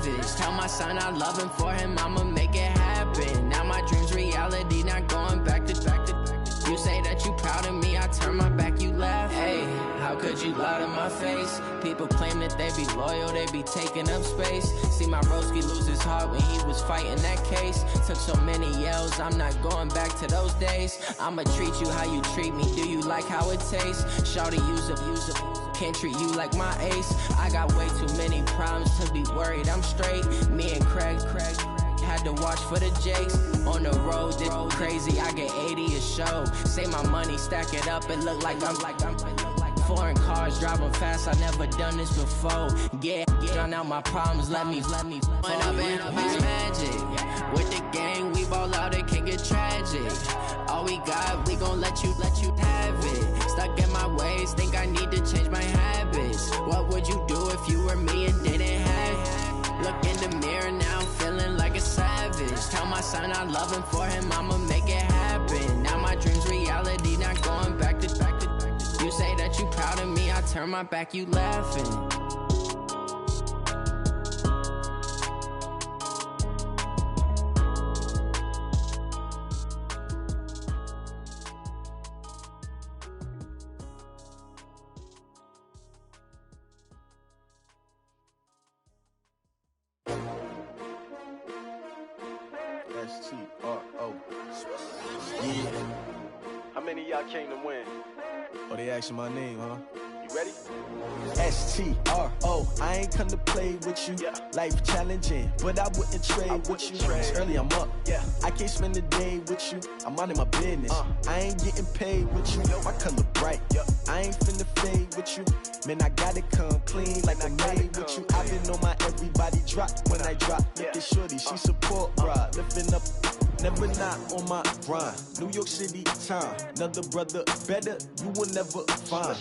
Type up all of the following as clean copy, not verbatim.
savage. Tell my son I love him, for him I'ma make it happen. Now my dream's reality, not going back to. You say that you proud of me, I turn my back, you laugh. Hey, how could you lie to my face? People claim that they be loyal, they be taking up space. See my broski lose his heart when he was fighting that case. Took so many yells, I'm not going back to those days. I'ma treat you how you treat me, do you like how it tastes? Shawty use up, can't treat you like my ace. I got way too many problems to be worried, I'm straight. Me and Craig had to watch for the Jakes. On the road, this crazy, I get 80 a show. Say my money, stack it up, it look like I'm foreign cars, driving fast, I never done this before. Yeah, drown out my problems, let me When up and it's magic. With the gang, we ball out, it can get tragic. All we got, we gon' let you have it. Stuck in my ways, think I need to change my habits. What would you do if you were me and didn't have it? Look in the mirror now, I'm feeling like a savage. Tell my son I love him, for him I'ma make it happen. Now my dream's reality, not going back to. You say that you proud of me, I turn my back, you laughing. S-T-R-O. Yeah. How many of y'all came to win? Oh, they asking my name, huh? You ready? S-T-R-O. I ain't come to play with you. Yeah. Life challenging, but I wouldn't trade with you. It's early, I'm up. Yeah. I can't spend the day with you. I'm minding my business. I ain't getting paid with you. My color bright. Yeah. I ain't finna fade with you. Man, I gotta come clean like I'm made with you. I've been on my everybody drop when I drop. Look at shorty, she support ride. Lifting up, never not on my grind. New York City time, another brother better, you will never find.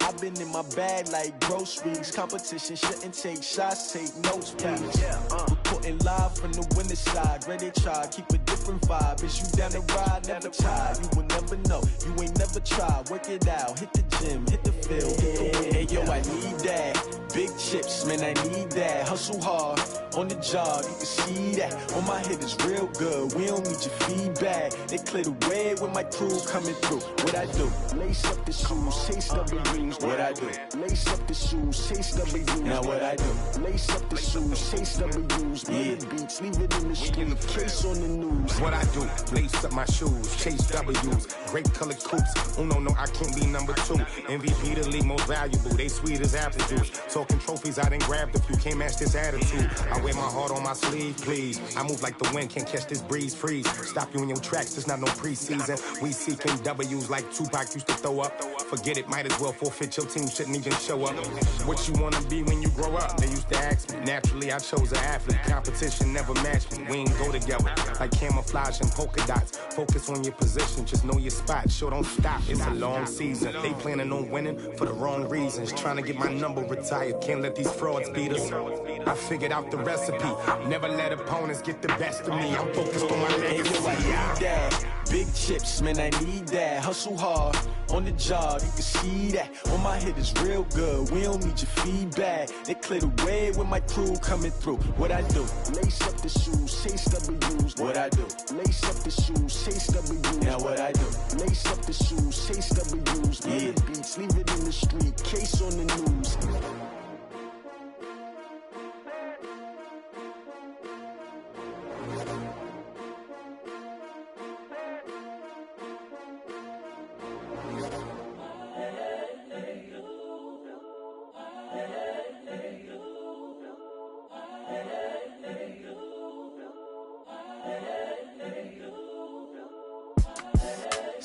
I've been in my bag like groceries. Competition shouldn't take shots, take notes, please. Reporting live from the winter side. Ready to try, keep a different vibe. Is you down the ride? Never try. You will never know. You ain't never tried. Work it out. Hit the gym, hit the field, hit the wind. Hey, yo, I need that. Big chips, man, I need that. Hustle hard on the job, you can see that. On my head is real good. We don't need your feedback. They clear the way with my crew coming through. What I do? Lace up the shoes, chase W's. What I do? Lace up the shoes, chase W's. Now what I do? Lace up the shoes, chase W's. Yeah. Beats, leave it in the street, case on the news. What I do? Lace up my shoes, chase W's. Great colored coops. Oh no, I can't be number 2. MVP the league most valuable. They sweet as apple juice. Talking trophies, I didn't grab the few. Can't match this attitude. I wear my heart on my sleeve, please. I move like the wind, can't catch this breeze, freeze. Stop you in your tracks, there's not no preseason. We seeking W's like Tupac used to throw up. Forget it, might as well forfeit, your team shouldn't even show up. What you wanna be when you grow up? They used to ask me. Naturally, I chose an athlete. Competition never matched me. We ain't go together. Like camouflage and polka dots. Focus on your position, just know your spot. Sure, don't stop, it's a long season. They planning on winning for the wrong reasons. Trying to get my number retired, can't let these frauds beat us. I figured out the recipe. Never let opponents get the best of me. I'm focused on my legacy. I need that. Big chips, man, I need that. Hustle hard on the job, you can see that. On my head is real good. We don't need your feedback. They clear the way with my crew coming through. What I do? Lace up the shoes, chase W's. What I do? Lace up the shoes, chase W's. Now what I do? Lace up the shoes, chase W's. Yeah. Beats, leave it in the street, case on the news.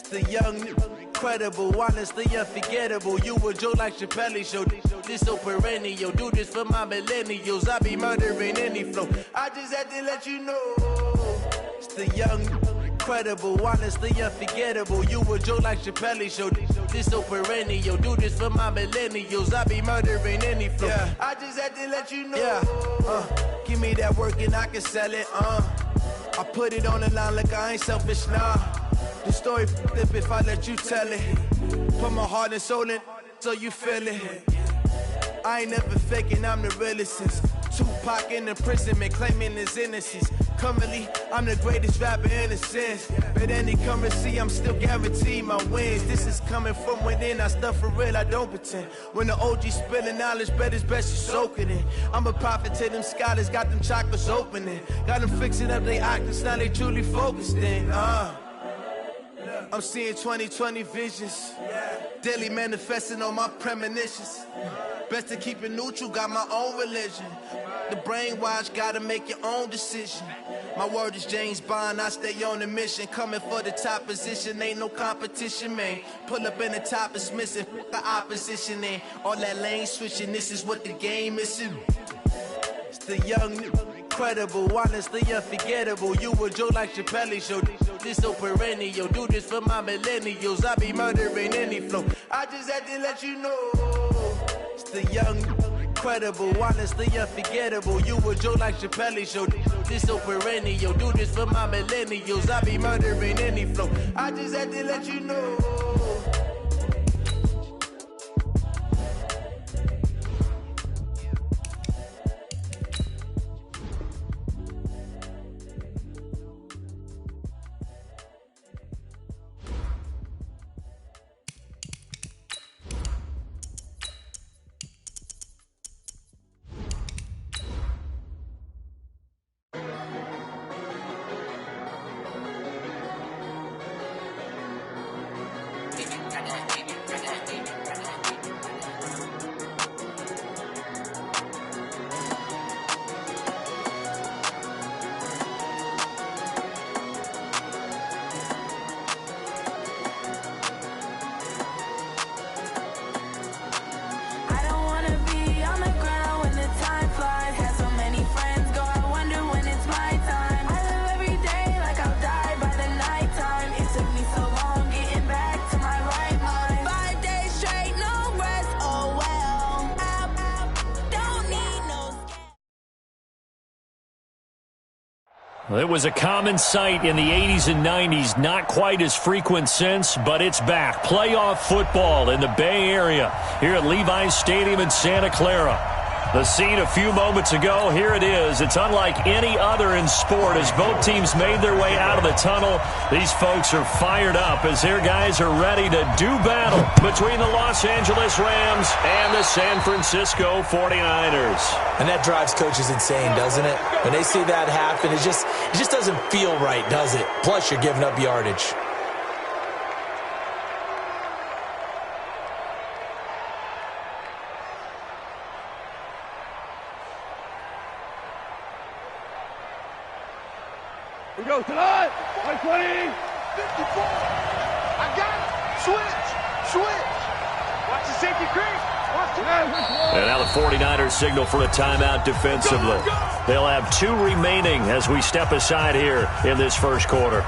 The young, incredible, honestly unforgettable. You a Joe like Chappelle show. This so perennial. Do this for my millennials. I be murdering any flow. I just had to let you know. It's the young, incredible, honestly unforgettable. You a Joe like Chappelle show. This so perennial. Do this for my millennials. I be murdering any flow. Yeah. I just had to let you know. Yeah. Give me that work and I can sell it. I put it on the line like I ain't selfish, nah. The story flip if I let you tell it. Put my heart and soul in so you feel it. I ain't never faking, I'm the realest since Tupac in imprisonment, claiming his innocence. Currently, I'm the greatest rapper in a sense. But any currency, I'm still guaranteed my wins. This is coming from within, I stuff for real, I don't pretend. When the OG spilling knowledge, bet it's best you soak it in. I'm a prophet to them scholars, got them chakras opening. Got them fixing up they octaves, now they truly focused in. I'm seeing 2020 visions. Daily manifesting on my premonitions. Best to keep it neutral, got my own religion. The brainwash, gotta make your own decision. My word is James Bond, I stay on the mission. Coming for the top position, ain't no competition, man. Pull up in the top is missing, the opposition in. All that lane switching, this is what the game is. It's the young, incredible, honestly unforgettable. You a joke like Chappelle show. This so perennial, do this for my millennials. I be murdering any flow. I just had to let you know. It's the young, incredible, honestly unforgettable. You a joke like Chappelle show. This so perennial, do this for my millennials. I be murdering any flow. I just had to let you know. It was a common sight in the 80s and 90s, not quite as frequent since, but it's back. Playoff football in the Bay Area here at Levi's Stadium in Santa Clara. The scene a few moments ago, here it is. It's unlike any other in sport as both teams made their way out of the tunnel. These folks are fired up as their guys are ready to do battle between the Los Angeles Rams and the San Francisco 49ers. And that drives coaches insane, doesn't it? When they see that happen, it just doesn't feel right, does it? Plus, you're giving up yardage. We go tonight. 120, 54. I got it. Switch. Watch the safety creep. Watch it. And now the 49ers signal for a timeout defensively. They'll have 2 remaining as we step aside here in this first quarter.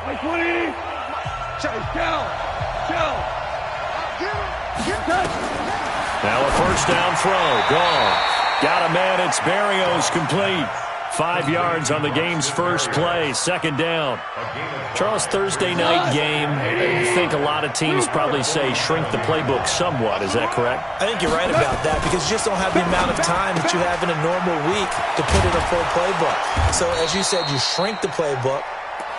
120. Now a first down throw. Gone. Got a man. It's Barrios complete. 5 yards on the game's first play. Second down. Charles, Thursday night game, I think a lot of teams probably say shrink the playbook somewhat. Is that correct? I think you're right about that because you just don't have the amount of time that you have in a normal week to put in a full playbook. So, as you said, you shrink the playbook.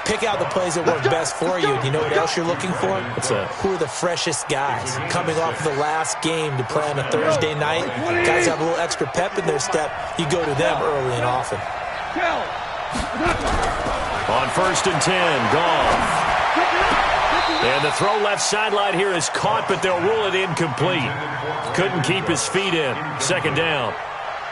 Pick out the plays that work best for you. You know what else you're looking for? What's that? Who are the freshest guys coming off of the last game to play on a Thursday night? Guys have a little extra pep in their step. You go to them early and often. On first and 10, Goff. And the throw left sideline here is caught, but they'll rule it incomplete. Couldn't keep his feet in. Second down.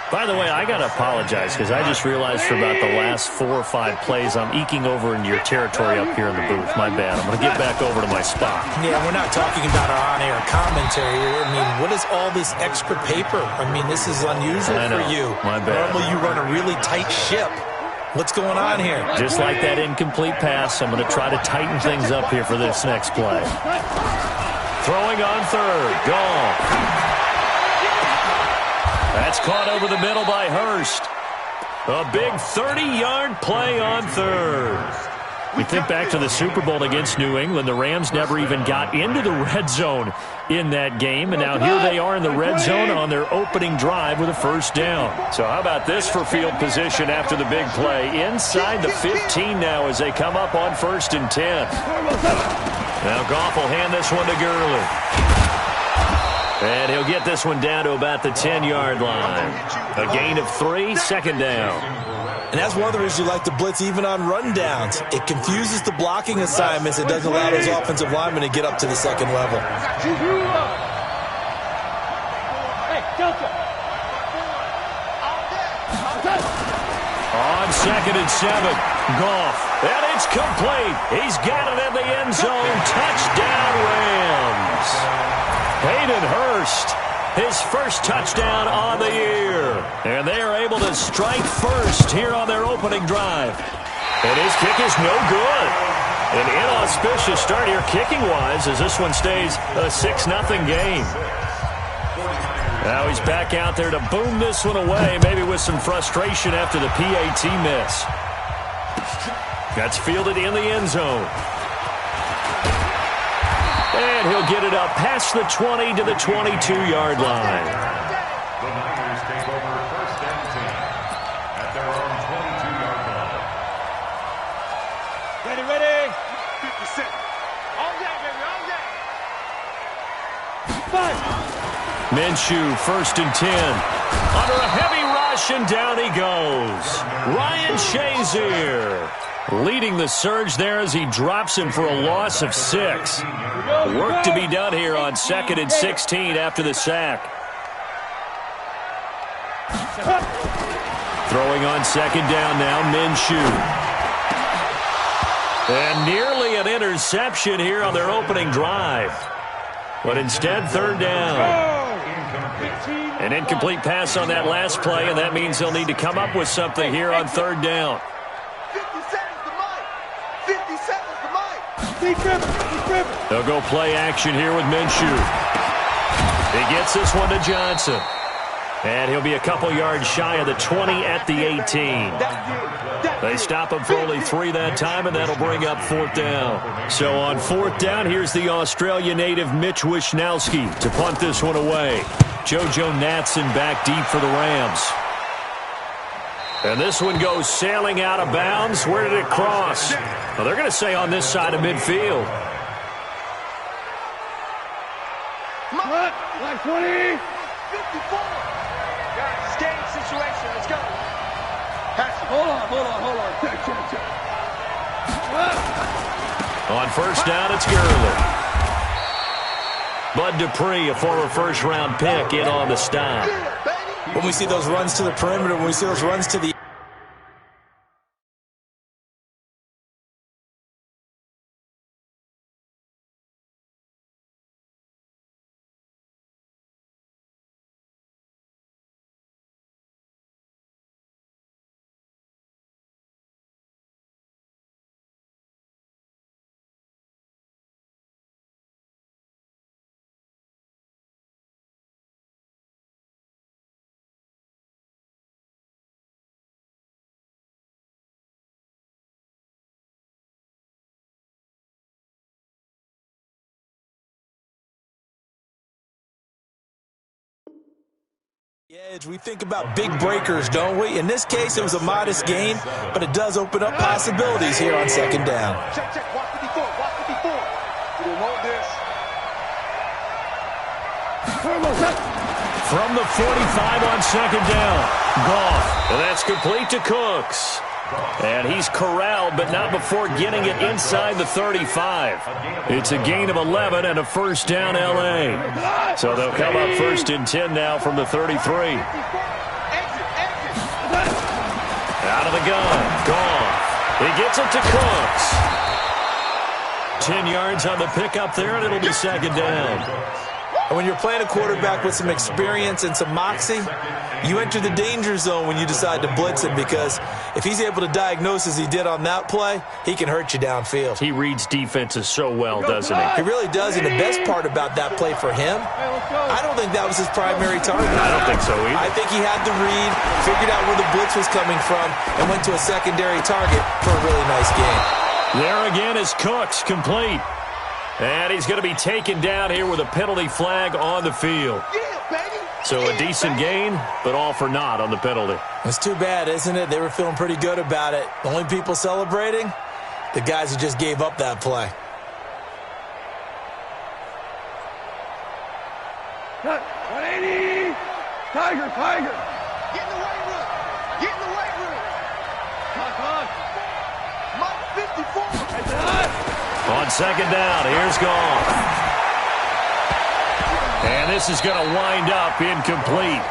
By the way, I got to apologize because I just realized for about the last 4 or 5 plays I'm eking over into your territory up here in the booth. My bad. I'm going to get back over to my spot. Yeah, we're not talking about our on-air commentary here. I mean, what is all this extra paper? I mean, this is unusual for you. My bad. Normally you run a really tight ship. What's going on here? Just like that incomplete pass, I'm going to try to tighten things up here for this next play. Throwing on third. Gone. That's caught over the middle by Hurst. A big 30-yard play on third. We think back to the Super Bowl against New England. The Rams never even got into the red zone in that game, and now here they are in the red zone on their opening drive with a first down. So how about this for field position after the big play? Inside the 15 now as they come up on 1st and 10. Now Goff will hand this one to Gurley. And he'll get this one down to about the 10-yard line. A gain of 3, second down. And that's one of the reasons you like to blitz even on rundowns. It confuses the blocking assignments. It doesn't allow those offensive linemen to get up to the second level. On 2nd and 7, Goff. And it's complete. He's got it in the end zone. Touchdown, Rams. Hayden Hurst, his first touchdown on the year. And they are able to strike first here on their opening drive. And his kick is no good. An inauspicious start here kicking-wise as this one stays a 6-0 game. Now he's back out there to boom this one away, maybe with some frustration after the PAT miss. That's fielded in the end zone. And he'll get it up past the 20 to the 22-yard line. The Niners take over 1st and 10 at their own 22-yard line. Ready. 50 seconds. All day, baby, all day. 5. Minshew, 1st and 10. Under a heavy rush, and down he goes. Ryan Shazier leading the surge there as he drops him for a loss of 6. Work to be done here on 2nd and 16 after the sack. Throwing on 2nd down now, Minshew. And nearly an interception here on their opening drive. But instead, 3rd down. An incomplete pass on that last play, and that means they'll need to come up with something here on 3rd down. 50 seconds to Mike. 50 seconds to Mike. Keep dribbling. They'll go play action here with Minshew. He gets this one to Johnson. And he'll be a couple yards shy of the 20 at the 18. They stop him for only 3 that time, and that'll bring up 4th down. So on 4th down, here's the Australia native Mitch Wishnowski to punt this one away. JoJo Natson back deep for the Rams. And this one goes sailing out of bounds. Where did it cross? Well, they're going to say on this side of midfield. Like 20. 54. Guys, game situation. Let's go. Hold on. Check. On 1st down, it's Gurley. Bud Dupree, a former first-round pick, in on the stop. When we see those runs to the perimeter, when we see those runs to the edge, we think about big breakers, don't we? In this case, it was a modest gain, but it does open up possibilities here on 2nd down. Check. Watch 54. We don't want this. From the 45 on 2nd down, Goff. And that's complete to Cooks. And he's corralled, but not before getting it inside the 35. It's a gain of 11 and a 1st down, L.A. So they'll come up 1st and 10 now from the 33. Out of the gun, Goff. He gets it to Cooks. 10 yards on the pickup there, and it'll be 2nd down. And when you're playing a quarterback with some experience and some moxie, you enter the danger zone when you decide to blitz him, because if he's able to diagnose as he did on that play, he can hurt you downfield. He reads defenses so well, doesn't he? He really does, and the best part about that play for him, I don't think that was his primary target. I don't think so either. I think he had the read, figured out where the blitz was coming from, and went to a secondary target for a really nice game. There again is Cooks, complete. And he's going to be taken down here with a penalty flag on the field. So a decent gain, but all for naught on the penalty. It's too bad, isn't it? They were feeling pretty good about it. The only people celebrating, the guys who just gave up that play. Cut. 180. Tiger. Get in the weight room. Get in the weight room. Come on. Mike 54. On second down, here's Goff. And this is going to wind up incomplete.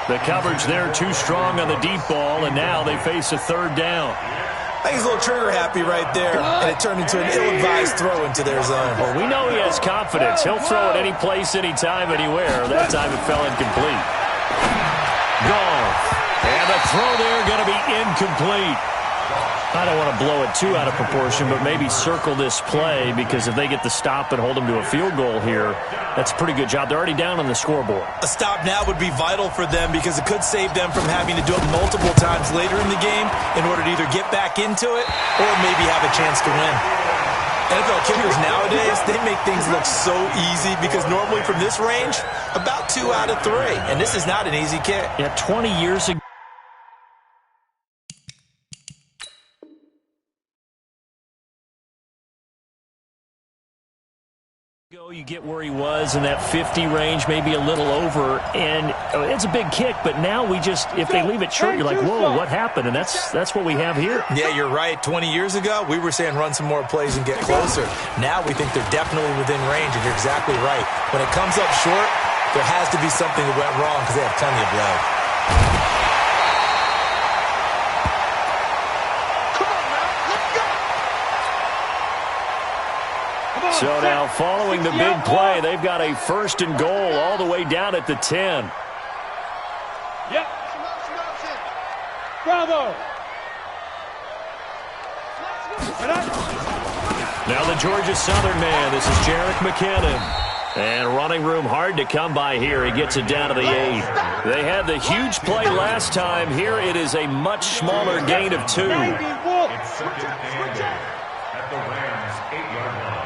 The coverage there too strong on the deep ball, and now they face a third down. I think he's a little trigger happy right there, and it turned into an ill-advised throw into their zone. Well, we know he has confidence. He'll throw it any place, anytime, anywhere. That time it fell incomplete. Goff. And the throw there going to be incomplete. I don't want to blow it too out of proportion, but maybe circle this play, because if they get the stop and hold them to a field goal here, that's a pretty good job. They're already down on the scoreboard. A stop now would be vital for them, because it could save them from having to do it multiple times later in the game in order to either get back into it or maybe have a chance to win. NFL kickers nowadays, they make things look so easy, because normally from this range, about 2 out of 3. And this is not an easy kick. Yeah, 20 years ago. You get where he was in that 50 range, maybe a little over, and it's a big kick, but now if they leave it short, you're like, whoa, what happened? And that's what we have here. Yeah, you're right. 20 years ago, we were saying run some more plays and get closer. Now we think they're definitely within range, and you're exactly right. When it comes up short, there has to be something that went wrong, because they have plenty of leg. So now, following the big play, they've got a first and goal all the way down at the 10. Yep. Bravo. Now the Georgia Southern man, this is Jerick McKinnon. And running room hard to come by here. He gets it down to the 8. They had the huge play last time. Here it is a much smaller gain of 2. It's second and 8 at the Rams' 8-yard line.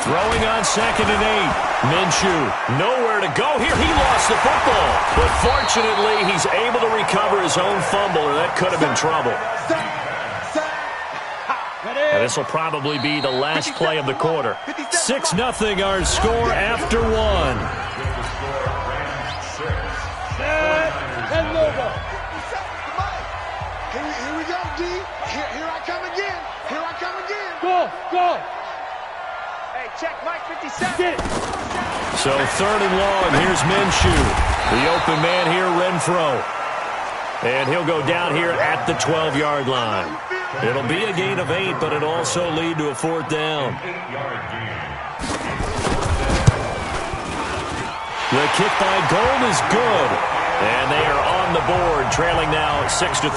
Throwing on second and 8. Minshew, nowhere to go here. He lost the football. But fortunately, he's able to recover his own fumble, or that could have been trouble. And this will probably be the last play of the quarter. 6-0 our score after 1. Here we go, D. Here I come again. Here I come again. Go. Hey, check Mike 57. So 3rd and long. Here's Minshew. The open man here, Renfro. And he'll go down here at the 12-yard line. It'll be a gain of 8, but it'll also lead to a 4th down. The kick by Gold is good. And they are on the board, trailing now 6-3.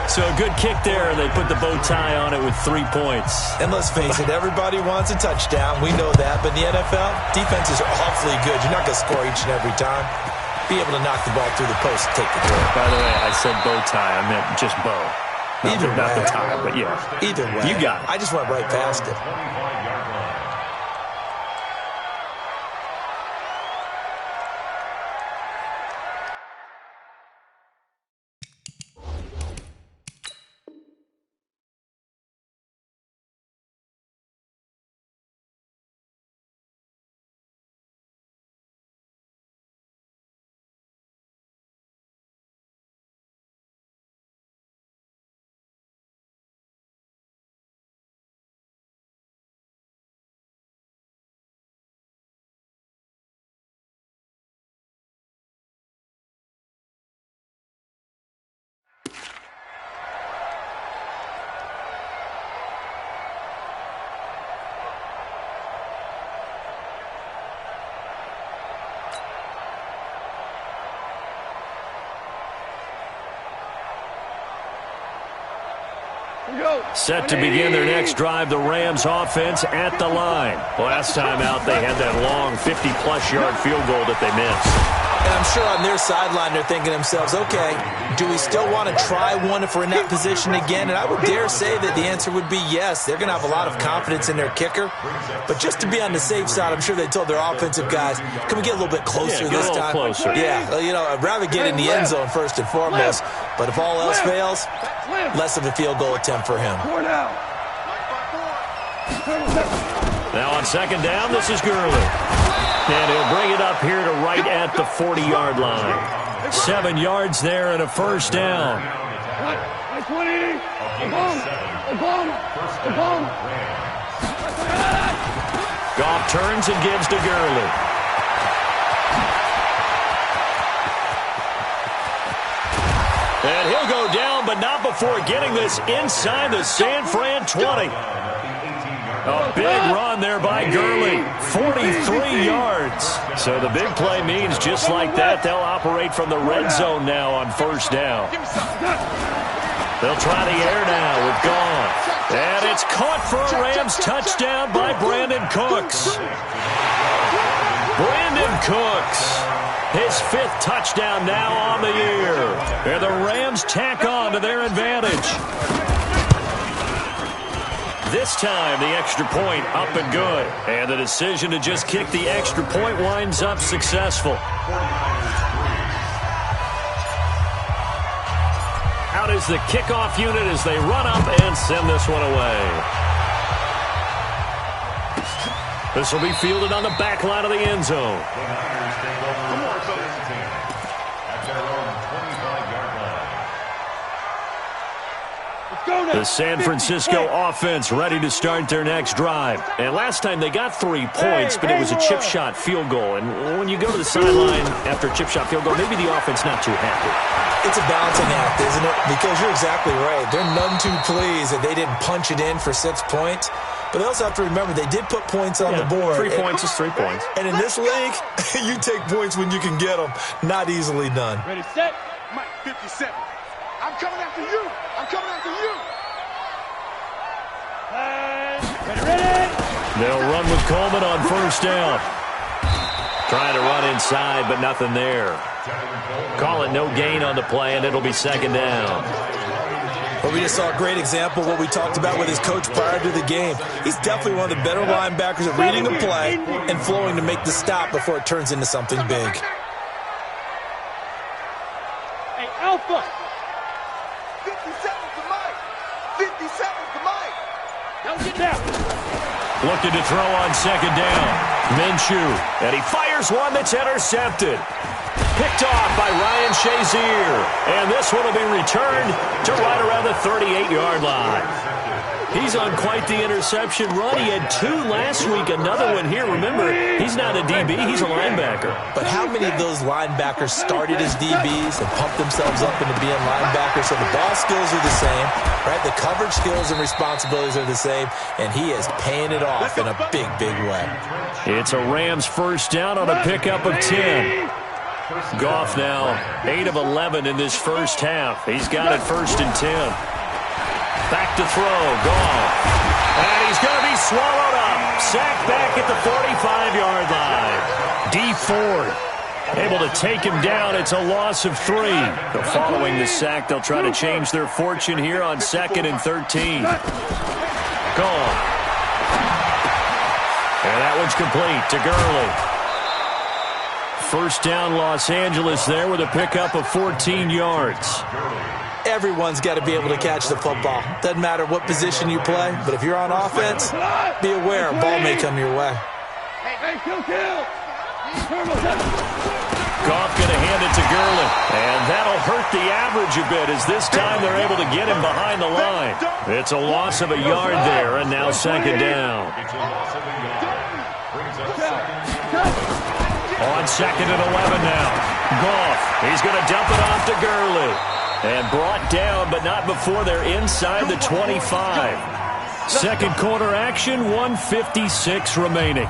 So a good kick there, and they put the bow tie on it with 3 points. And let's face it, everybody wants a touchdown. We know that. But in the NFL, defenses are awfully good. You're not going to score each and every time. Be able to knock the ball through the post and take the throw. By the way, I said bow tie. I meant just bow. Not the tie, but yeah. Either way. You got it. I just went right past it. Set to begin their next drive, the Rams offense at the line. Last time out, they had that long 50-plus yard field goal that they missed. And I'm sure on their sideline they're thinking to themselves, okay, do we still want to try one if we're in that position again? And I would dare say that the answer would be yes. They're going to have a lot of confidence in their kicker. But just to be on the safe side, I'm sure they told their offensive guys, can we get a little bit closer this time? Closer. Yeah, I'd rather get in the end zone first and foremost. But if all else fails, less of a field goal attempt for him. Now on second down, this is Gurley. And he'll bring it up here to right at the 40-yard line. 7 yards there and a first down. Goff turns and gives to Gurley. And he'll go down, but not before getting this inside the San Fran 20. A big run there by Gurley, 43 yards. So the big play means just like that, they'll operate from the red zone now on first down. They'll try the air now with Goff. And it's caught for a Rams touchdown by Brandon Cooks. Brandon Cooks, his 5th touchdown now on the year. And the Rams tack on to their advantage. This time, the extra point up and good. And the decision to just kick the extra point winds up successful. Out is the kickoff unit as they run up and send this one away. This will be fielded on the back line of the end zone. The San Francisco offense ready to start their next drive. And last time they got 3 points, but it was a chip shot field goal. And when you go to the sideline after a chip shot field goal, maybe the offense not too happy. It's a balancing act, isn't it? Because you're exactly right. They're none too pleased that they didn't punch it in for 6 points. But they also have to remember they did put points on the board. 3 points is 3 points. And in this league, you take points when you can get them. Not easily done. Ready, set. Mike, 57. I'm coming after you. I'm coming after you. They'll run with Coleman on first down. Trying to run inside, but nothing there. Call it no gain on the play, and it'll be second down. Well, we just saw a great example of what we talked about with his coach prior to the game. He's definitely one of the better linebackers at reading the play and flowing to make the stop before it turns into something big. Hey, Alpha. 57 to Mike. 57 to Mike. Don't get down. Looking to throw on second down. Minshew. And he fires one that's intercepted. Picked off by Ryan Shazier. And this one will be returned to right around the 38-yard line. He's on quite the interception run. He had 2 last week, another one here. Remember, he's not a DB, he's a linebacker. But how many of those linebackers started as DBs and pumped themselves up into being linebackers? So the ball skills are the same, right? The coverage skills and responsibilities are the same, and he is paying it off in a big, big way. It's a Rams first down on a pickup of 10. Goff now 8 of 11 in this first half. He's got it 1st and 10. Back to throw, Goff. And he's going to be swallowed up. Sacked back at the 45-yard line. D Ford able to take him down. It's a loss of 3. But following the sack, they'll try to change their fortune here on 2nd and 13. Goff. And that one's complete to Gurley. First down, Los Angeles there with a pickup of 14 yards. Everyone's got to be able to catch the football. Doesn't matter what position you play, but if you're on offense, be aware a ball may come your way. Goff going to hand it to Gurley. And that'll hurt the average a bit as this time they're able to get him behind the line. It's a loss of a yard there, and now second down. On 2nd and 11 now. Goff, he's going to dump it off to Gurley. And brought down, but not before they're inside the 25. Second quarter action, 1:56 remaining.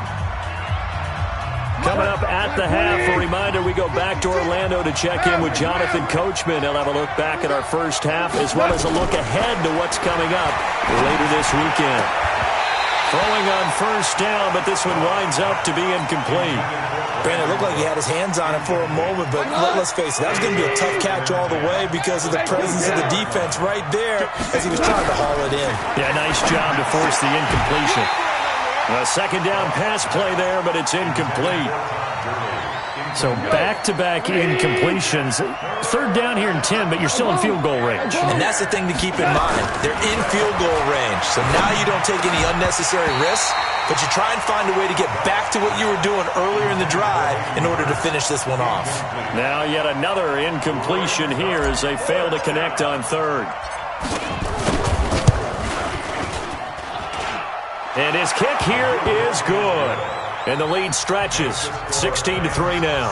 Coming up at the half, a reminder, we go back to Orlando to check in with Jonathan Coachman. He'll have a look back at our first half, as well as a look ahead to what's coming up later this weekend. Throwing on first down, but this one winds up to be incomplete. Brandon, it looked like he had his hands on it for a moment, but let's face it, that was going to be a tough catch all the way because of the presence of the defense right there as he was trying to haul it in. Yeah, nice job to force the incompletion. A second down pass play there, but it's incomplete. So back-to-back incompletions. Third down here in 10, but you're still in field goal range. And that's the thing to keep in mind. They're in field goal range. So now you don't take any unnecessary risks, but you try and find a way to get back to what you were doing earlier in the drive in order to finish this one off. Now yet another incompletion here as they fail to connect on third. And his kick here is good. And the lead stretches, 16-3 now.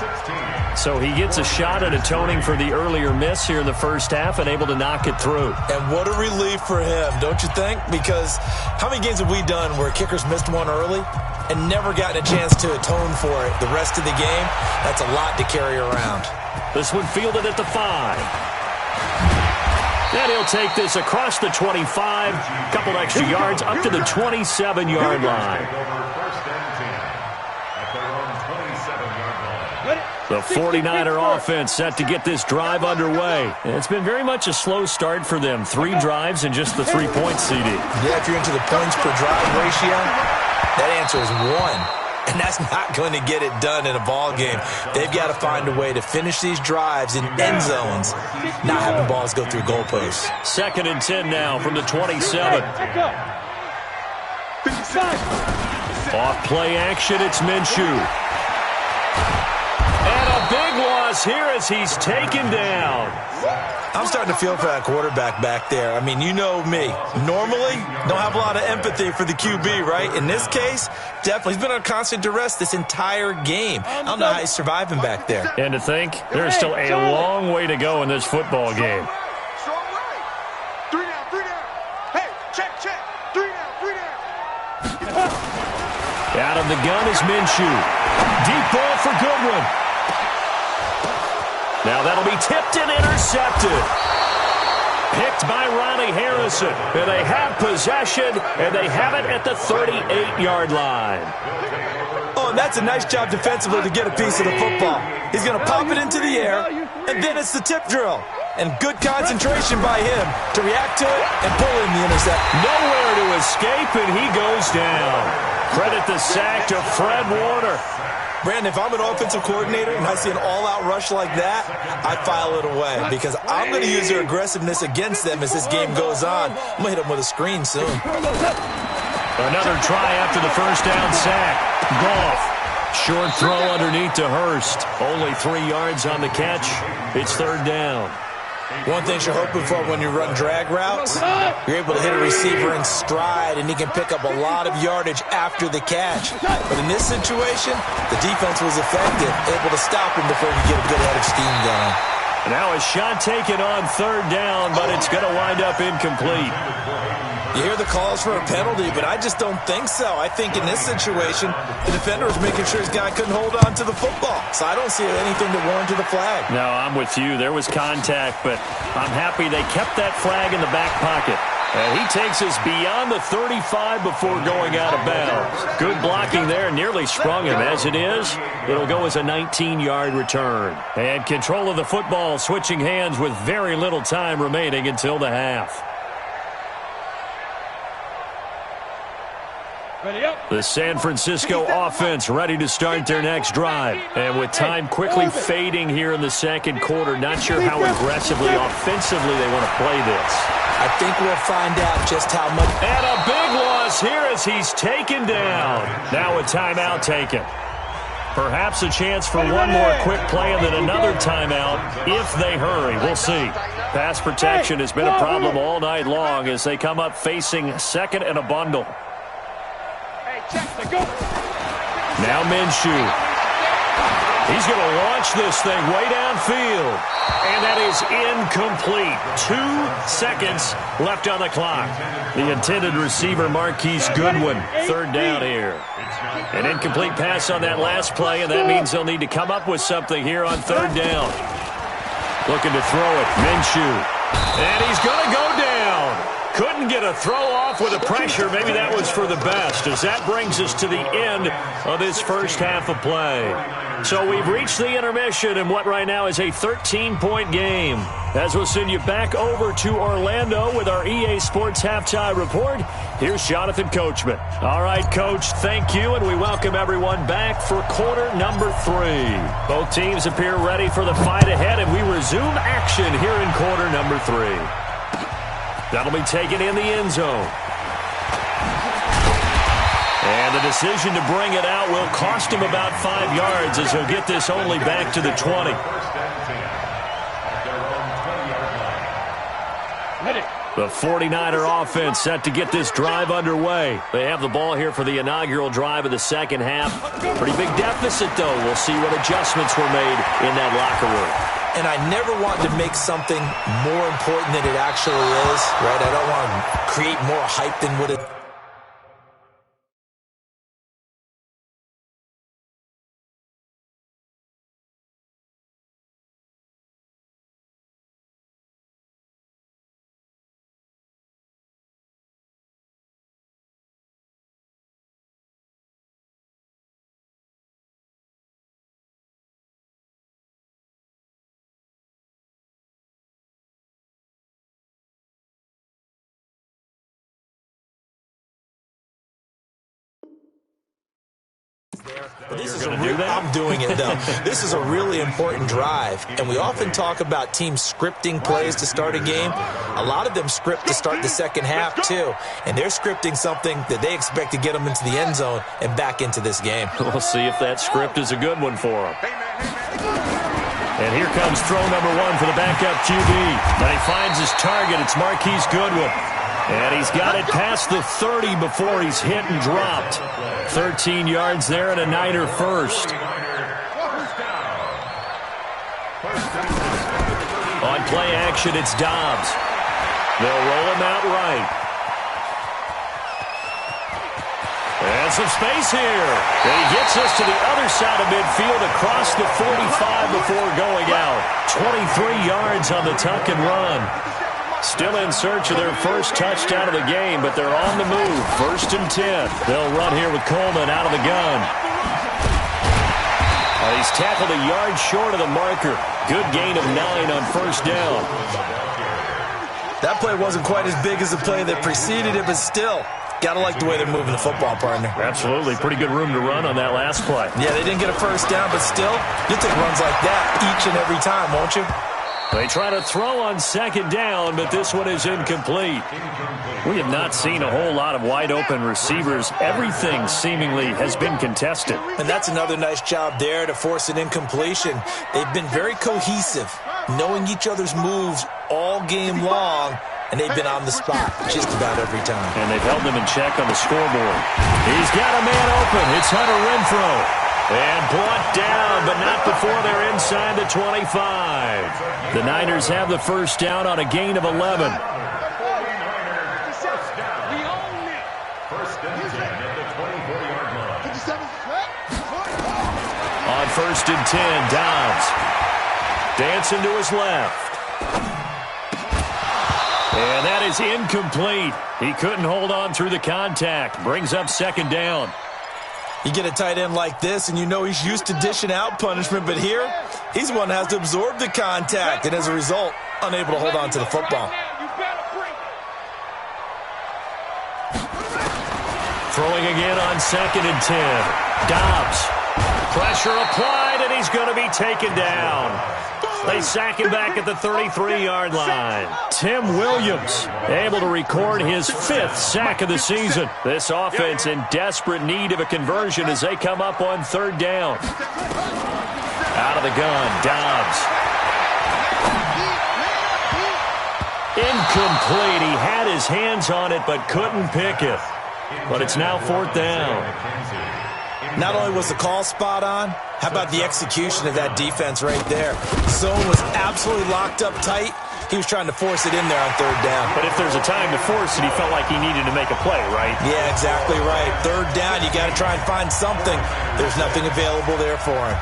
So he gets a shot at atoning for the earlier miss here in the first half and able to knock it through. And what a relief for him, don't you think? Because how many games have we done where kickers missed one early and never gotten a chance to atone for it the rest of the game? That's a lot to carry around. This one fielded at the 5. And he'll take this across the 25, couple extra yards up to the 27-yard line. The 49er offense set to get this drive underway. It's been very much a slow start for them. 3 drives and just the 3 points, CD. Yeah, if you're into the points per drive ratio, that answer is 1. And that's not going to get it done in a ball game. They've got to find a way to finish these drives in end zones, not having balls go through goalposts. 2nd and 10 now from the 27. Off play action, it's Minshew. And a big loss here as he's taken down. I'm starting to feel for that quarterback back there. I mean, you know me. Normally, don't have a lot of empathy for the QB, right? In this case, definitely. He's been on constant duress this entire game. I don't know how he's surviving back there. And to think, there's still a long way to go in this football game. Out of the gun is Minshew. Deep ball for Goodwin. Now that'll be tipped and intercepted. Picked by Ronnie Harrison. And they have possession, and they have it at the 38-yard line. Oh, and that's a nice job defensively to get a piece of the football. He's going to pop it into the air, and then it's the tip drill. And good concentration by him to react to it and pull in the intercept. Nowhere to escape, and he goes down. Credit the sack to Fred Warner. Brandon, if I'm an offensive coordinator and I see an all-out rush like that, I file it away because I'm going to use their aggressiveness against them as this game goes on. I'm going to hit them with a screen soon. Another try after the first down sack. Goff. Short throw underneath to Hurst. Only 3 yards on the catch. It's 3rd down. One thing you're hoping for when you run drag routes, you're able to hit a receiver in stride, and he can pick up a lot of yardage after the catch. But in this situation, the defense was effective, able to stop him before he get a good head of steam going. Now a shot taken on 3rd down, but it's going to wind up incomplete. You hear the calls for a penalty, but I just don't think so. I think in this situation, the defender was making sure his guy couldn't hold on to the football. So I don't see anything that warranted the flag. No, I'm with you. There was contact, but I'm happy they kept that flag in the back pocket. And he takes us beyond the 35 before going out of bounds. Good blocking there, nearly sprung him. As it is, it'll go as a 19-yard return. And control of the football switching hands with very little time remaining until the half. The San Francisco offense ready to start their next drive. And with time quickly fading here in the second quarter, not sure how aggressively, offensively they want to play this. I think we'll find out just how much. And a big loss here as he's taken down. Now a timeout taken. Perhaps a chance for one more quick play and then another timeout if they hurry. We'll see. Pass protection has been a problem all night long as they come up facing 2nd and a bundle. Now Minshew. He's going to launch this thing way downfield. And that is incomplete. 2 seconds left on the clock. The intended receiver, Marquise Goodwin. 3rd down here. An incomplete pass on that last play, and that means they'll need to come up with something here on 3rd down. Looking to throw it. Minshew. And he's going to go down. Couldn't get a throw off with the pressure. Maybe that was for the best, as that brings us to the end of this first half of play. So we've reached the intermission in what right now is a 13-point game. As we'll send you back over to Orlando with our EA Sports Halftime Report, here's Jonathan Coachman. All right, Coach, thank you, and we welcome everyone back for quarter number 3. Both teams appear ready for the fight ahead, and we resume action here in quarter number 3. That'll be taken in the end zone. And the decision to bring it out will cost him about 5 yards, as he'll get this only back to the 20. The 49er offense set to get this drive underway. They have the ball here for the inaugural drive of the second half. Pretty big deficit, though. We'll see what adjustments were made in that locker room. And I never want to make something more important than it actually is, right? I don't want to create more hype than what it I'm doing it, though. This is a really important drive, and we often talk about teams scripting plays to start a game. A lot of them script to start the second half, too, and they're scripting something that they expect to get them into the end zone and back into this game. We'll see if that script is a good one for them. And here comes throw number 1 for the backup QB. And he finds his target. It's Marquise Goodwin. And he's got it past the 30 before he's hit and dropped. 13 yards there and a Niner first. On play action, it's Dobbs. They'll roll him out right. And some space here. And he gets us to the other side of midfield across the 45 before going out. 23 yards on the tuck and run. Still in search of their first touchdown of the game, but they're on the move. 1st and 10. They'll run here with Coleman out of the gun. He's tackled a yard short of the marker. Good gain of 9 on first down. That play wasn't quite as big as the play that preceded it, but still, got to like the way they're moving the football, partner. Absolutely. Pretty good room to run on that last play. Yeah, they didn't get a first down, but still, you'll take runs like that each and every time, won't you? They try to throw on second down, but this one is incomplete. We have not seen a whole lot of wide-open receivers. Everything seemingly has been contested. And that's another nice job there to force an incompletion. They've been very cohesive, knowing each other's moves all game long, and they've been on the spot just about every time. And they've held them in check on the scoreboard. He's got a man open. It's Hunter Renfrow. And brought down, but not before they're inside the 25. The Niners have the first down on a gain of 11. On 1st and 10, Dobbs. Dancing to his left. And that is incomplete. He couldn't hold on through the contact. Brings up second down. You get a tight end like this, and you know he's used to dishing out punishment, but here, he's the one that has to absorb the contact, and as a result, unable to hold on to the football. Throwing again on 2nd and 10. Dobbs. Pressure applied, and he's going to be taken down. They sack him back at the 33-yard line. Tim Williams able to record his 5th sack of the season. This offense in desperate need of a conversion as they come up on 3rd down. Out of the gun, Dobbs. Incomplete. He had his hands on it but couldn't pick it. But it's now 4th down. Not only was the call spot on, how about the execution of that defense right there? Zone was absolutely locked up tight. He was trying to force it in there on 3rd down. But if there's a time to force it, he felt like he needed to make a play, right? Yeah, exactly right. 3rd down, you got to try and find something. There's nothing available there for him.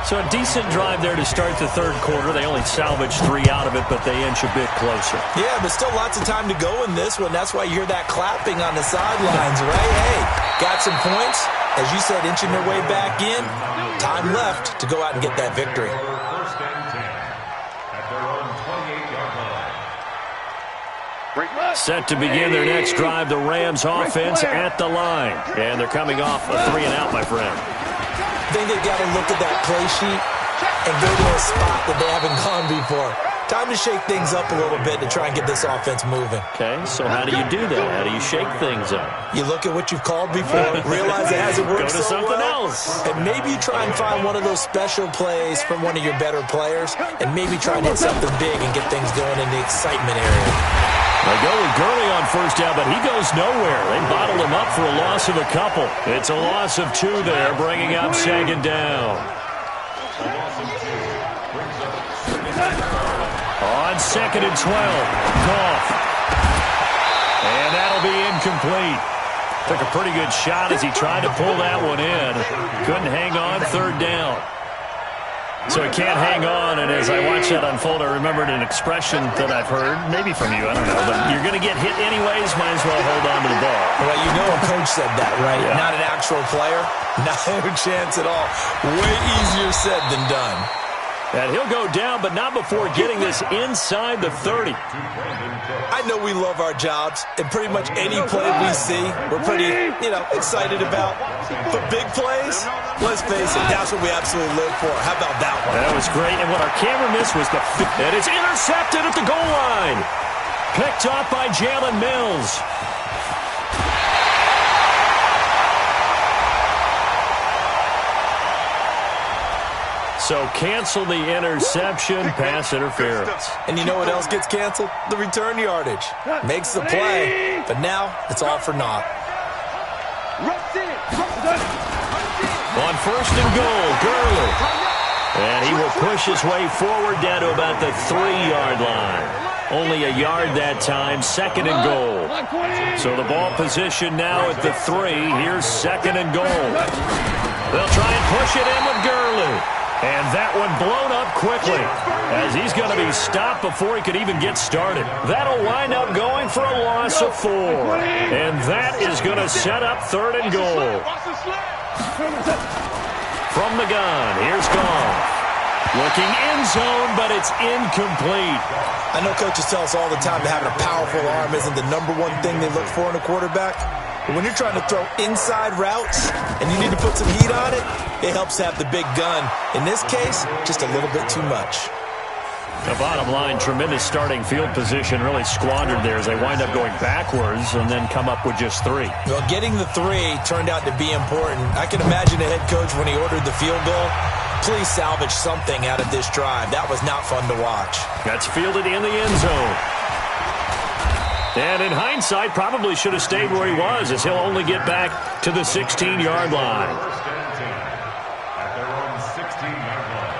So a decent drive there to start the third quarter. They only salvaged 3 out of it, but they inch a bit closer. Yeah, but still lots of time to go in this one. That's why you hear that clapping on the sidelines, right? Hey, got some points. As you said, inching their way back in. Time left to go out and get that victory. First and 10 at their own 28-yard line. Set to begin their next drive, the Rams offense at the line. And they're coming off a 3-and-out, my friend. I think they've got to look at that play sheet and go to a spot that they haven't gone before. Time to shake things up a little bit to try and get this offense moving. Okay, so how do you do that? How do you shake things up? You look at what you've called before, realize it hasn't worked Go to so something well, else. and maybe you try and find one of those special plays from one of your better players, and maybe try and hit something big and get things going in the excitement area. They go with Gurley on first down, but he goes nowhere. They bottled him up for a loss of a couple. It's a loss of 2 there, bringing up second down. On second and 12, Goff. And that'll be incomplete. Took a pretty good shot as he tried to pull that one in. Couldn't hang on third down. So he can't hang on, and as I watch that unfold, I remembered an expression that I've heard, maybe from you, I don't know, but you're going to get hit anyways, might as well hold on to the ball. Well, you know a coach said that, right? Yeah. Not an actual player. Not a chance at all. Way easier said than done. And he'll go down, but not before getting this inside the 30. I know we love our jobs, and pretty much any play we see, we're pretty, excited about. But big plays, let's face it, that's what we absolutely live for. How about that one? That was great, and what our camera missed was and it's intercepted at the goal line. Picked off by Jalen Mills. So cancel the interception, pass interference. And you know what else gets canceled? The return yardage. Makes the play, but now it's all for naught. On first and goal, Gurley. And he will push his way forward down to about the 3-yard line. Only a yard that time, second and goal. So the ball position now at the 3. Here's second and goal. They'll try and push it in with Gurley. And that one blown up quickly as he's going to be stopped before he could even get started. That'll wind up going for a loss of 4. And that is going to set up third and goal. From the gun, here's Goff. Looking end zone, but it's incomplete. I know coaches tell us all the time that having a powerful arm isn't the #1 thing they look for in a quarterback. But when you're trying to throw inside routes and you need to put some heat on it, it helps to have the big gun. In this case, just a little bit too much. The bottom line, tremendous starting field position, really squandered there as they wind up going backwards and then come up with just 3. Well, getting the 3 turned out to be important. I can imagine a head coach when he ordered the field goal. Please salvage something out of this drive. That was not fun to watch. That's fielded in the end zone. And in hindsight, probably should have stayed where he was as he'll only get back to the 16-yard line. First and 10 at their own 16-yard line.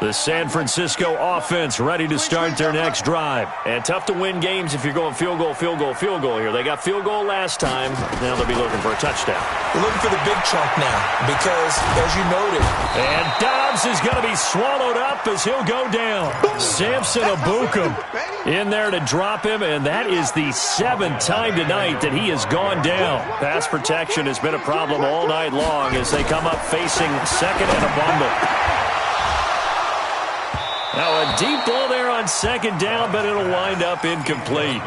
The San Francisco offense ready to start their next drive. And tough to win games if you're going field goal, field goal, field goal here. They got field goal last time. Now they'll be looking for a touchdown. We're looking for the big chunk now because, as you noted, and Dobbs is going to be swallowed up as he'll go down. Samson Abukum in there to drop him, and that is the 7th time tonight that he has gone down. Pass protection has been a problem all night long as they come up facing second and a bundle. Now a deep ball there on second down, but it'll wind up incomplete.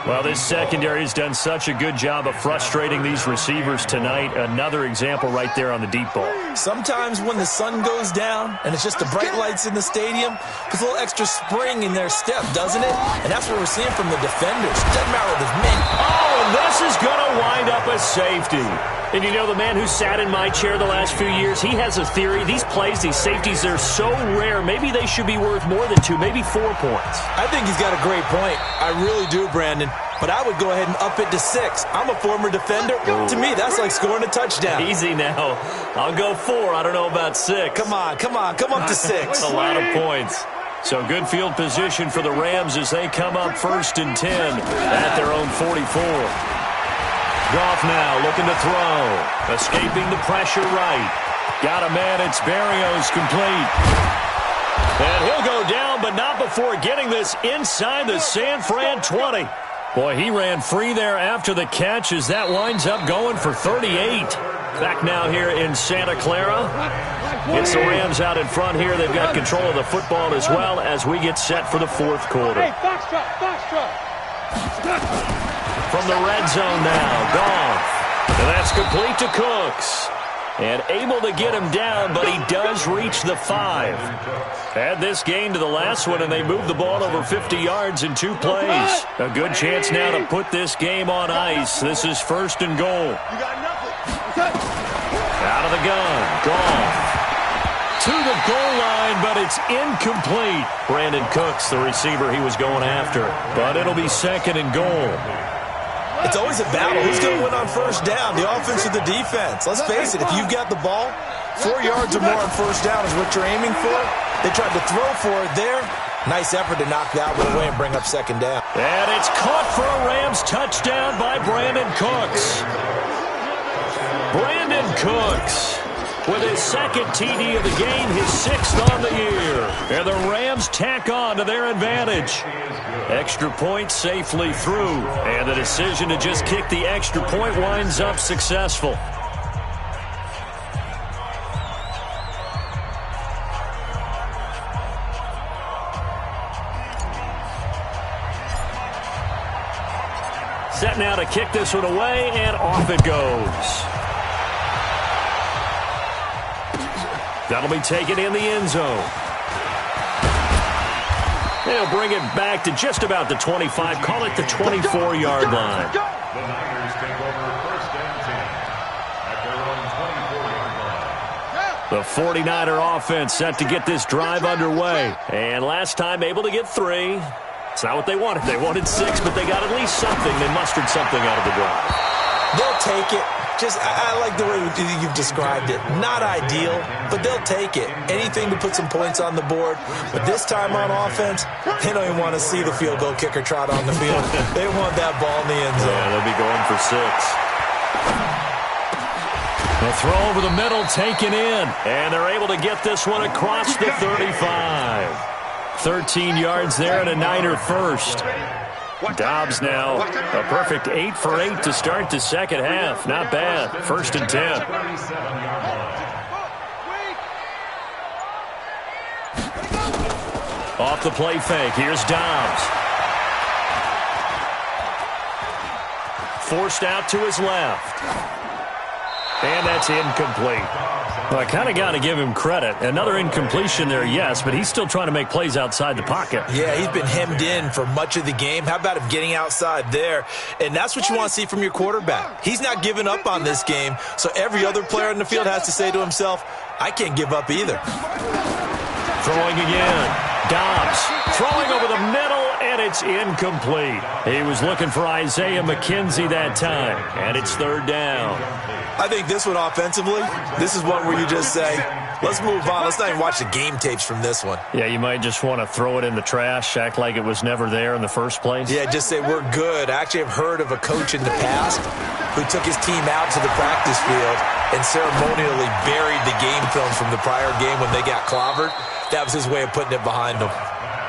Well, this secondary has done such a good job of frustrating these receivers tonight. Another example right there on the deep ball. Sometimes when the sun goes down and it's just the bright lights in the stadium, there's a little extra spring in their step, doesn't it? And that's what we're seeing from the defenders. Doesn't matter what there's many. Oh, and this is going to wind up a safety. And you know, the man who sat in my chair the last few years, he has a theory. These plays, these safeties, they're so rare. Maybe they should be worth more than 2, maybe 4 points. I think he's got a great point. I really do, Brandon. But I would go ahead and up it to 6. I'm a former defender. To me, that's like scoring a touchdown. Easy now. I'll go 4. I don't know about 6. Come on. Come up to 6. A lot of points. So good field position for the Rams as they come up first and 10 at their own 44. Goff now looking to throw. Escaping the pressure right. Got a man. It's Berrios complete. And he'll go down, but not before getting this inside the San Fran 20. Boy, he ran free there after the catch as that winds up going for 38. Back now here in Santa Clara. It's the Rams out in front here. They've got control of the football as well as we get set for the fourth quarter. From the red zone now, Goff. And that's complete to Cooks. And able to get him down, but he does reach the 5. Add this game to the last one, and they moved the ball over 50 yards in 2 plays. A good chance now to put this game on ice. This is 1st and goal. Out of the gun, Goff. To the goal line, but it's incomplete. Brandon Cooks, the receiver he was going after. But it'll be 2nd and goal. It's always a battle. Who's going to win on first down, the offense or the defense? Let's face it, if you've got the ball, 4 yards or more on first down is what you're aiming for. They tried to throw for it there. Nice effort to knock that one away and bring up 2nd down. And it's caught for a Rams touchdown by Brandon Cooks. Brandon Cooks with his 2nd TD of the game, his 6th on the year. And the Rams tack on to their advantage. Extra point safely through. And the decision to just kick the extra point winds up successful. Set now to kick this one away, and off it goes. That'll be taken in the end zone. They'll bring it back to just about the 25. Call it the 24-yard line. The Niners take over 1st and 10 at their own 24-yard line. The 49er offense set to get this drive underway. And last time able to get 3. It's not what they wanted. They wanted 6, but they got at least something. They mustered something out of the drive. They'll take it. I like the way you've described it. Not ideal, but they'll take it. Anything to put some points on the board. But this time on offense, they don't even want to see the field goal kicker trot on the field. They want that ball in the end zone. Yeah, they'll be going for 6. The throw over the middle taken in. And they're able to get this one across the 35. 13 yards there and a Niner first. Dobbs now a perfect 8 for 8 to start the second half. Not bad. 1st and 10. Off the play fake. Here's Dobbs. Forced out to his left. And that's incomplete. Well, I kind of got to give him credit. Another incompletion there, yes, but he's still trying to make plays outside the pocket. Yeah, he's been hemmed in for much of the game. How about him getting outside there? And that's what you want to see from your quarterback. He's not giving up on this game, so every other player in the field has to say to himself, I can't give up either. Throwing again. Dobbs throwing over the middle, and it's incomplete. He was looking for Isaiah McKenzie that time, and it's 3rd down. I think this one offensively, this is one where you just say, let's move on. Let's not even watch the game tapes from this one. Yeah, you might just want to throw it in the trash, act like it was never there in the first place. Yeah, just say we're good. I actually have heard of a coach in the past who took his team out to the practice field and ceremonially buried the game film from the prior game when they got clobbered. That was his way of putting it behind them.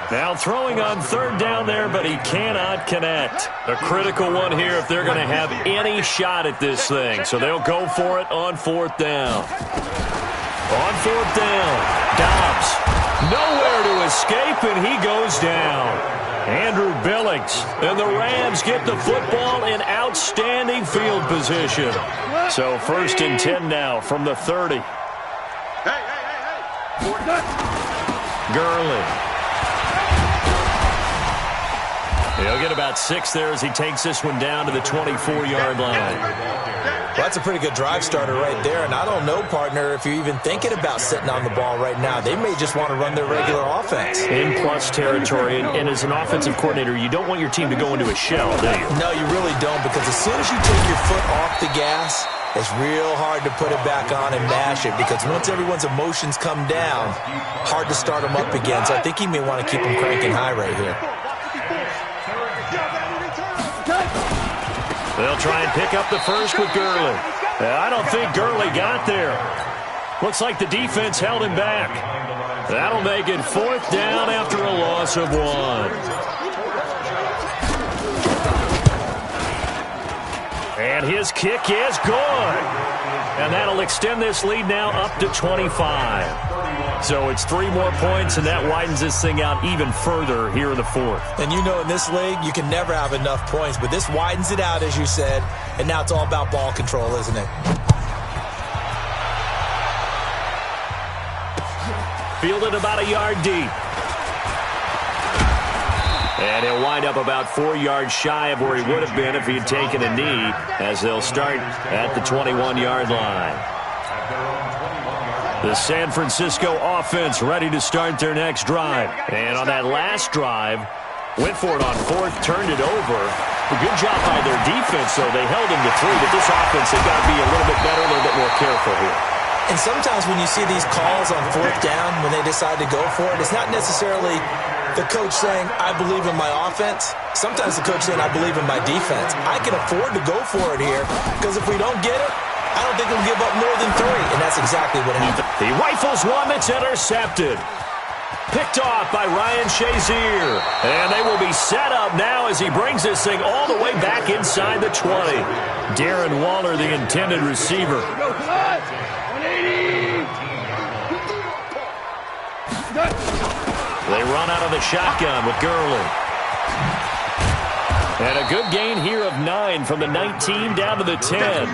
Now throwing on 3rd down there, but he cannot connect. A critical one here if they're going to have any shot at this thing. So they'll go for it on 4th down. On 4th down, Dobbs nowhere to escape, and he goes down. Andrew Billings, and the Rams get the football in outstanding field position. So 1st and 10 now from the 30. Gurley. He'll get about 6 there as he takes this one down to the 24-yard line. Well, that's a pretty good drive starter right there, and I don't know, partner, if you're even thinking about sitting on the ball right now. They may just want to run their regular offense. In plus territory, and as an offensive coordinator, you don't want your team to go into a shell, do you? No, you really don't, because as soon as you take your foot off the gas, it's real hard to put it back on and mash it, because once everyone's emotions come down, hard to start them up again. So I think he may want to keep them cranking high right here. They'll try and pick up the first with Gurley. I don't think Gurley got there. Looks like the defense held him back. That'll make it 4th down after a loss of 1. And his kick is good. And that'll extend this lead now up to 25. So it's 3 more points, and that widens this thing out even further here in the 4th. And you know in this league, you can never have enough points, but this widens it out, as you said, and now it's all about ball control, isn't it? Fielded about a yard deep. And he'll wind up about 4 yards shy of where he would have been if he had taken a knee, as they'll start at the 21-yard line. The San Francisco offense ready to start their next drive. And on that last drive, went for it on 4th, turned it over. A good job by their defense, though. They held him to 3, but this offense, they've got to be a little bit better, a little bit more careful here. And sometimes when you see these calls on 4th down, when they decide to go for it, it's not necessarily the coach saying, I believe in my offense. Sometimes the coach saying, I believe in my defense. I can afford to go for it here, because if we don't get it, I don't think we'll give up more than 3. And that's exactly what happened. He rifles one that's intercepted. Picked off by Ryan Shazier. And they will be set up now as he brings this thing all the way back inside the 20. Darren Waller, the intended receiver. They run out of the shotgun with Gurley. And a good gain here of 9 from the 19 down to the 10.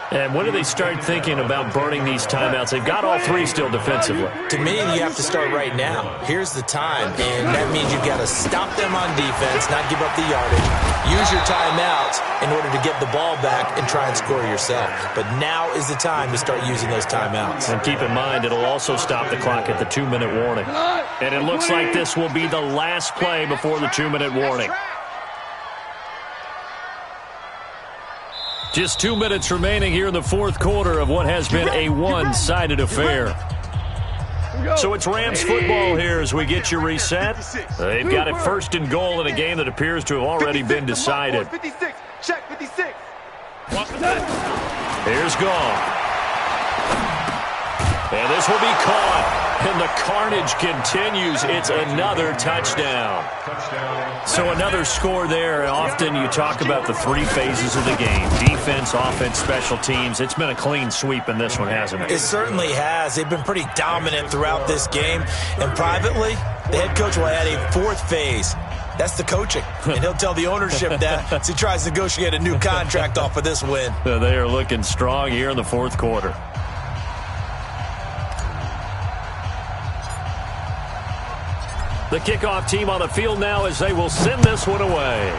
And when do they start thinking about burning these timeouts? They've got all 3 still defensively. To me, you have to start right now. Here's the time, and that means you've got to stop them on defense, not give up the yardage. Use your timeouts in order to get the ball back and try and score yourself. But now is the time to start using those timeouts. And keep in mind, it'll also stop the clock at the 2-minute warning. And it looks like this will be the last play before the 2-minute warning. Just 2 minutes remaining here in the 4th quarter of what has been a one-sided affair. So it's Rams football here as we get you reset. They've got it 1st and goal in a game that appears to have already been decided. 56, check 56. Here's Gall. And this will be caught. And the carnage continues. It's another touchdown. So another score there. Often you talk about the 3 phases of the game. Defense, offense, special teams. It's been a clean sweep in this one, hasn't it? It certainly has. They've been pretty dominant throughout this game. And privately, the head coach will add a 4th phase. That's the coaching. And he'll tell the ownership that as he tries to negotiate a new contract off of this win. They are looking strong here in the 4th quarter. The kickoff team on the field now as they will send this one away.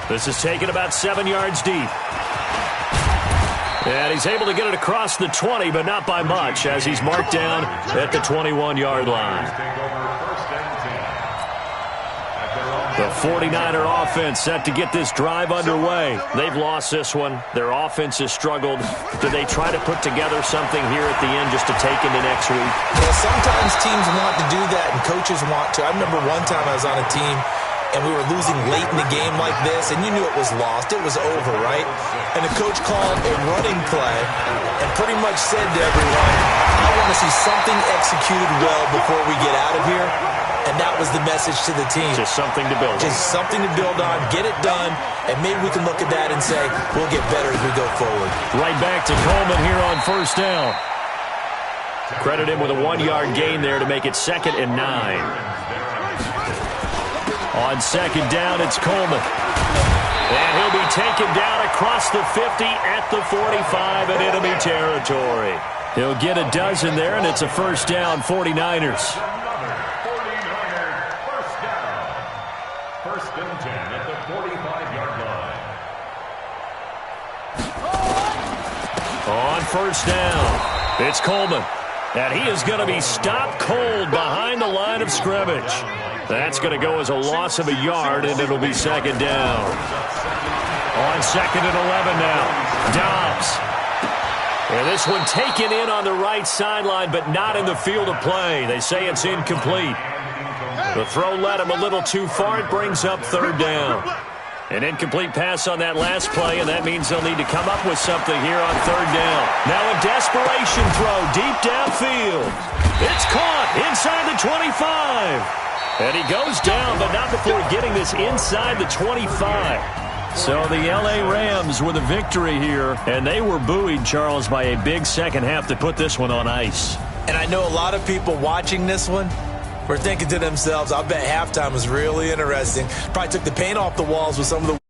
This is taken about 7 yards deep. And he's able to get it across the 20, but not by much, as he's marked down at the 21-yard line. The 49er offense set to get this drive underway. They've lost this one. Their offense has struggled. Do they try to put together something here at the end just to take into next week? Yeah, sometimes teams want to do that and coaches want to. I remember one time I was on a team and we were losing late in the game like this, and you knew it was lost. It was over, right? And the coach called a running play and pretty much said to everyone, I want to see something executed well before we get out of here. And that was the message to the team. Just something to build on. Just something to build on, get it done, and maybe we can look at that and say, we'll get better as we go forward. Right back to Coleman here on 1st down. Credit him with a 1-yard gain there to make it 2nd and 9. On 2nd down, it's Coleman. And he'll be taken down across the 50 at the 45 in enemy territory. He'll get a dozen there, and it's a 1st down, 49ers. On 1st down, it's Coleman. And he is going to be stopped cold behind the line of scrimmage. That's going to go as a loss of a yard, and it'll be 2nd down. On 2nd and 11 now, Dobbs. And this one taken in on the right sideline, but not in the field of play. They say it's incomplete. The throw led him a little too far. It brings up third down. An incomplete pass on that last play, and that means they'll need to come up with something here on third down. Now a desperation throw deep downfield. It's caught inside the 25. And he goes down, but not before getting this inside the 25. So the L.A. Rams with a victory here, and they were buoyed, Charles, by a big second half to put this one on ice. And I know a lot of people watching this one were thinking to themselves, I bet halftime was really interesting. Probably took the paint off the walls with some of the